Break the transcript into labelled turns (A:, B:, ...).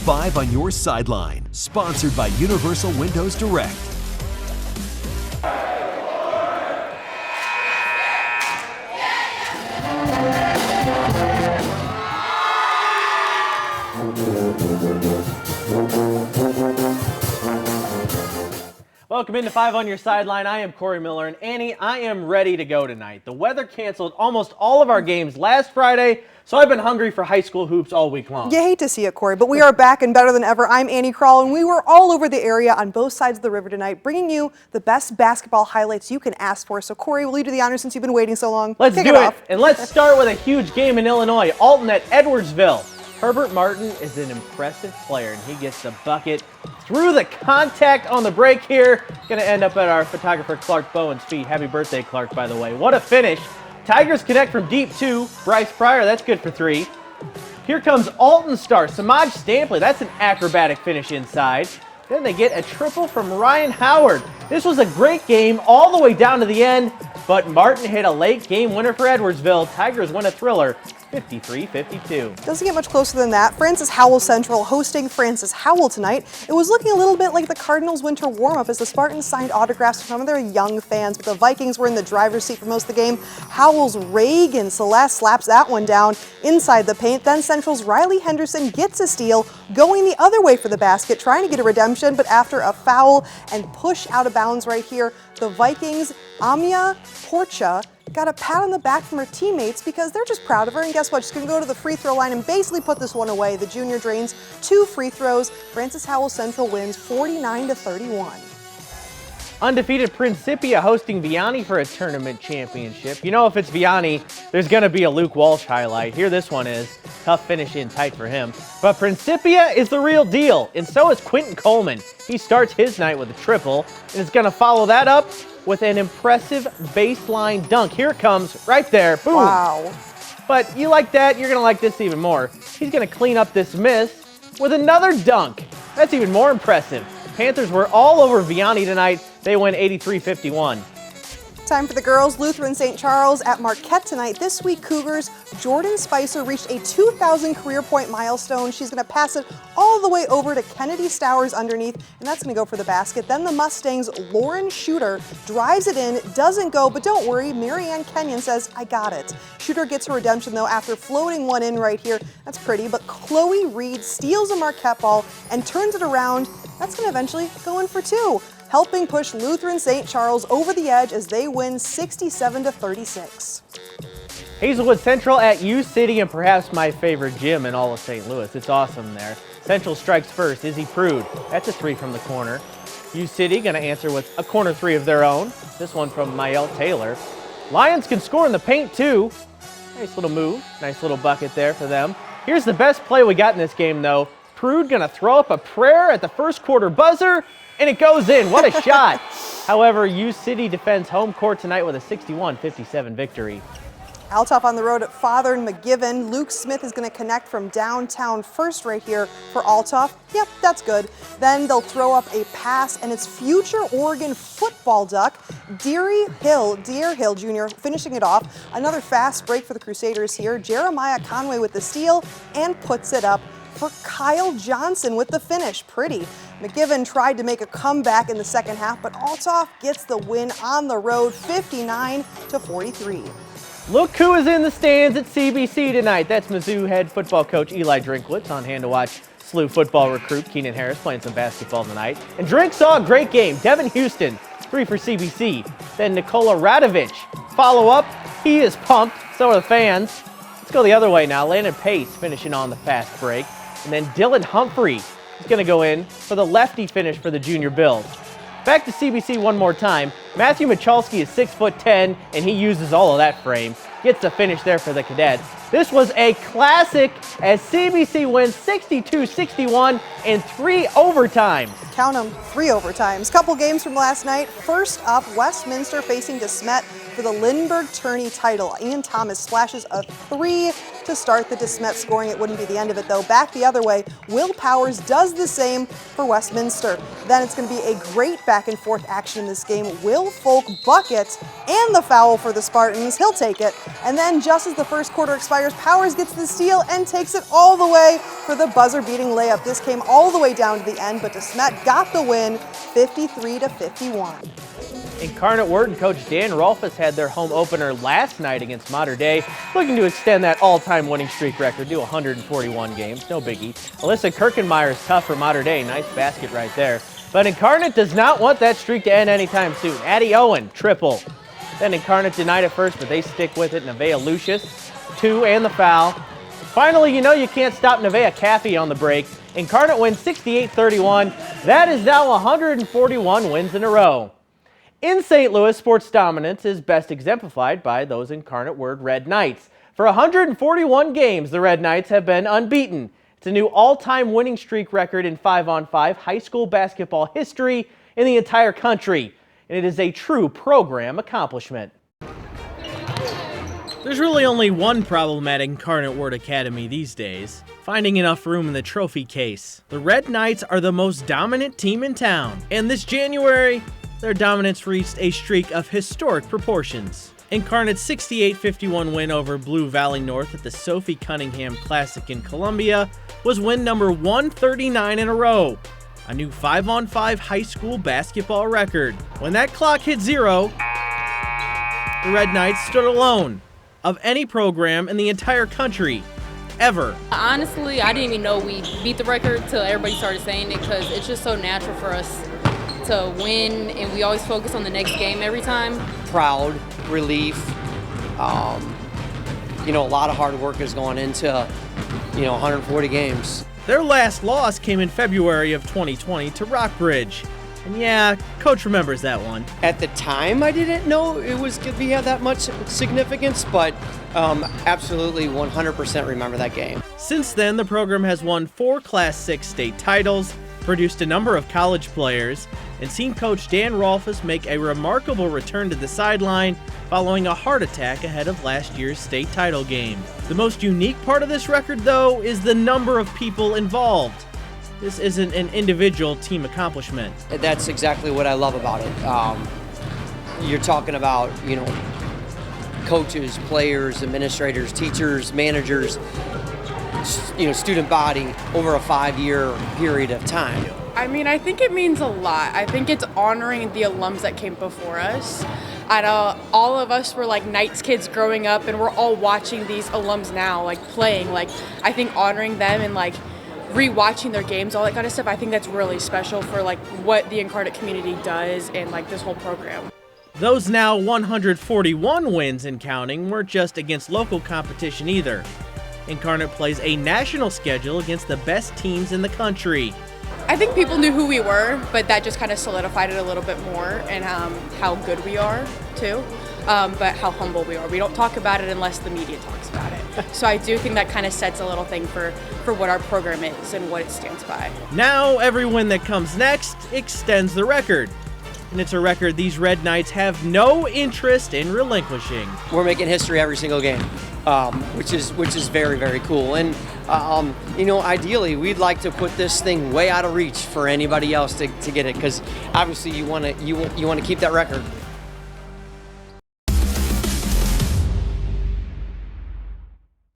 A: 5 on Your Sideline, sponsored by Universal Windows Direct.
B: Welcome into 5 on Your Sideline. I am Corey Miller, and Annie, I am ready to go tonight. The weather canceled almost all of our games last Friday, so I've been hungry for high school hoops all week long.
C: You hate to see it, Corey, but we are back and better than ever. I'm Annie Kroll, and we were all over the area on both sides of the river tonight, bringing you the best basketball highlights you can ask for. So, Corey, will you do the honors since you've been waiting so long?
B: Let's do it, and let's start with a huge game in Illinois. Alton at Edwardsville. Herbert Martin is an impressive player, and he gets the bucket through the contact on the break here. Going to end up at our photographer Clark Bowen's feet. Happy birthday, Clark, by the way. What a finish. Tigers connect from deep two. Bryce Pryor, that's good for 3. Here comes Alton star Samaj Stampley. That's an acrobatic finish inside. Then they get a triple from Ryan Howard. This was a great game all the way down to the end, but Martin hit a late game winner for Edwardsville. Tigers win a thriller, 53-52.
C: Doesn't get much closer than that. Francis Howell Central hosting Francis Howell tonight. It was looking a little bit like the Cardinals' winter warm-up as the Spartans signed autographs from some of their young fans, but the Vikings were in the driver's seat for most of the game. Howell's Reagan Celeste slaps that one down inside the paint. Then Central's Riley Henderson gets a steal, going the other way for the basket, trying to get a redemption, but after a foul and push out of bounds right here, the Vikings, Amia Porcha, got a pat on the back from her teammates because they're just proud of her. And guess what? She's going to go to the free throw line and basically put this one away. The junior drains 2 free throws. Francis Howell Central wins 49-31.
B: Undefeated Principia hosting Vianney for a tournament championship. You know, if it's Vianney, there's going to be a Luke Walsh highlight. Here this one is. Tough finish in tight for him. But Principia is the real deal, and so is Quentin Coleman. He starts his night with a triple, and is going to follow that up with an impressive baseline dunk. Here it comes, right there, boom.
C: Wow.
B: But you like that, you're gonna like this even more. He's gonna clean up this miss with another dunk. That's even more impressive. The Panthers were all over Vianney tonight. They win 83-51.
C: Time for the girls. Lutheran St. Charles at Marquette tonight. This week, Cougars' Jordan Spicer reached a 2,000 career point milestone. She's going to pass it all the way over to Kennedy Stowers underneath, and that's going to go for the basket. Then the Mustangs' Lauren Shooter drives it in, doesn't go, but don't worry, Marianne Kenyon says, I got it. Shooter gets her redemption, though, after floating one in right here. That's pretty, but Chloe Reed steals a Marquette ball and turns it around. That's going to eventually go in for 2. Helping push Lutheran St. Charles over the edge as they win 67-36.
B: Hazelwood Central at U City, and perhaps my favorite gym in all of St. Louis. It's awesome there. Central strikes first. Izzy Prude. That's a 3 from the corner. U City going to answer with a corner 3 of their own. This one from Mael Taylor. Lions can score in the paint too. Nice little move. Nice little bucket there for them. Here's the best play we got in this game though. Prude going to throw up a prayer at the first quarter buzzer, and it goes in. What a shot. However, U City defends home court tonight with a 61-57 victory.
C: Altough on the road at Father and McGiven. Luke Smith is going to connect from downtown first right here for Altough. Yep, that's good. Then they'll throw up a pass, and it's future Oregon football duck, Deer Hill Jr. finishing it off. Another fast break for the Crusaders here. Jeremiah Conway with the steal and puts it up for Kyle Johnson with the finish. Pretty. McGiven tried to make a comeback in the second half, but Altough gets the win on the road, 59-43.
B: Look who is in the stands at CBC tonight. That's Mizzou head football coach Eli Drinkwitz on hand to watch SLU football recruit Keenan Harris playing some basketball tonight. And Drink saw a great game. Devin Houston, 3 for CBC. Then Nikola Radovich. Follow up, he is pumped. So are the fans. Let's go the other way now. Landon Pace finishing on the fast break. And then Dylan Humphrey is going to go in for the lefty finish for the junior build. Back to CBC one more time. Matthew Michalski is 6'10", and he uses all of that frame. Gets the finish there for the Cadets. This was a classic as CBC wins 62-61 in 3 overtimes.
C: Count them, 3 overtimes. Couple games from last night. First up, Westminster facing DeSmet. for the Lindbergh-Turney title. Ian Thomas splashes a 3 to start the De Smet scoring. It wouldn't be the end of it, though. Back the other way, Will Powers does the same for Westminster. Then it's going to be a great back-and-forth action in this game. Will Folk buckets and the foul for the Spartans. He'll take it. And then just as the first quarter expires, Powers gets the steal and takes it all the way for the buzzer-beating layup. This came all the way down to the end, but De Smet got the win, 53-51.
B: Incarnate Word and Coach Dan Rolfes had their home opener last night against Mater Dei, looking to extend that all-time winning streak record to 141 games. No biggie. Alyssa Kirkenmeyer is tough for Mater Dei. Nice basket right there. But Incarnate does not want that streak to end anytime soon. Addie Owen, triple. Then Incarnate denied it first, but they stick with it. Nevaeh Lucius, 2 and the foul. Finally, you know you can't stop Nevaeh Caffey on the break. Incarnate wins 68-31. That is now 141 wins in a row. In St. Louis, sports dominance is best exemplified by those Incarnate Word Red Knights. For 141 games, the Red Knights have been unbeaten. It's a new all-time winning streak record in 5-on-5 high school basketball history in the entire country, and it is a true program accomplishment. There's really only one problem at Incarnate Word Academy these days: finding enough room in the trophy case. The Red Knights are the most dominant team in town, and this January, their dominance reached a streak of historic proportions. Incarnate's 68-51 win over Blue Valley North at the Sophie Cunningham Classic in Columbia was win number 139 in a row, a new 5-on-5 high school basketball record. When that clock hit 0, the Red Knights stood alone of any program in the entire country, ever.
D: Honestly, I didn't even know we beat the record till everybody started saying it, because it's just so natural for us to win, and we always focus on the next game every time.
E: Proud, relief, a lot of hard work is going into, 140 games.
B: Their last loss came in February of 2020 to Rockbridge. And yeah, Coach remembers that one.
E: At the time, I didn't know it was going to have that much significance, but absolutely 100% remember that game.
B: Since then, the program has won 4 Class 6 state titles, produced a number of college players, and seen Coach Dan Rolfes make a remarkable return to the sideline following a heart attack ahead of last year's state title game. The most unique part of this record, though, is the number of people involved. This isn't an individual team accomplishment.
E: That's exactly what I love about it. You're talking about, coaches, players, administrators, teachers, managers, student body over a 5-year period of time.
F: I mean, I think it means a lot. I think it's honoring the alums that came before us. All of us were like Knights kids growing up, and we're all watching these alums now, like playing. Like, I think honoring them and like rewatching their games, all that kind of stuff, I think that's really special for like what the Incarnate community does and like this whole program.
B: Those now 141 wins and counting weren't just against local competition either. Incarnate plays a national schedule against the best teams in the country.
F: I think people knew who we were, but that just kind of solidified it a little bit more, and how good we are too, but how humble we are. We don't talk about it unless the media talks about it. So I do think that kind of sets a little thing for what our program is and what it stands by.
B: Now every win that comes next extends the record. And it's a record these Red Knights have no interest in relinquishing.
E: We're making history every single game, which is very, very cool. And ideally, we'd like to put this thing way out of reach for anybody else to get it, because obviously you want to keep that record.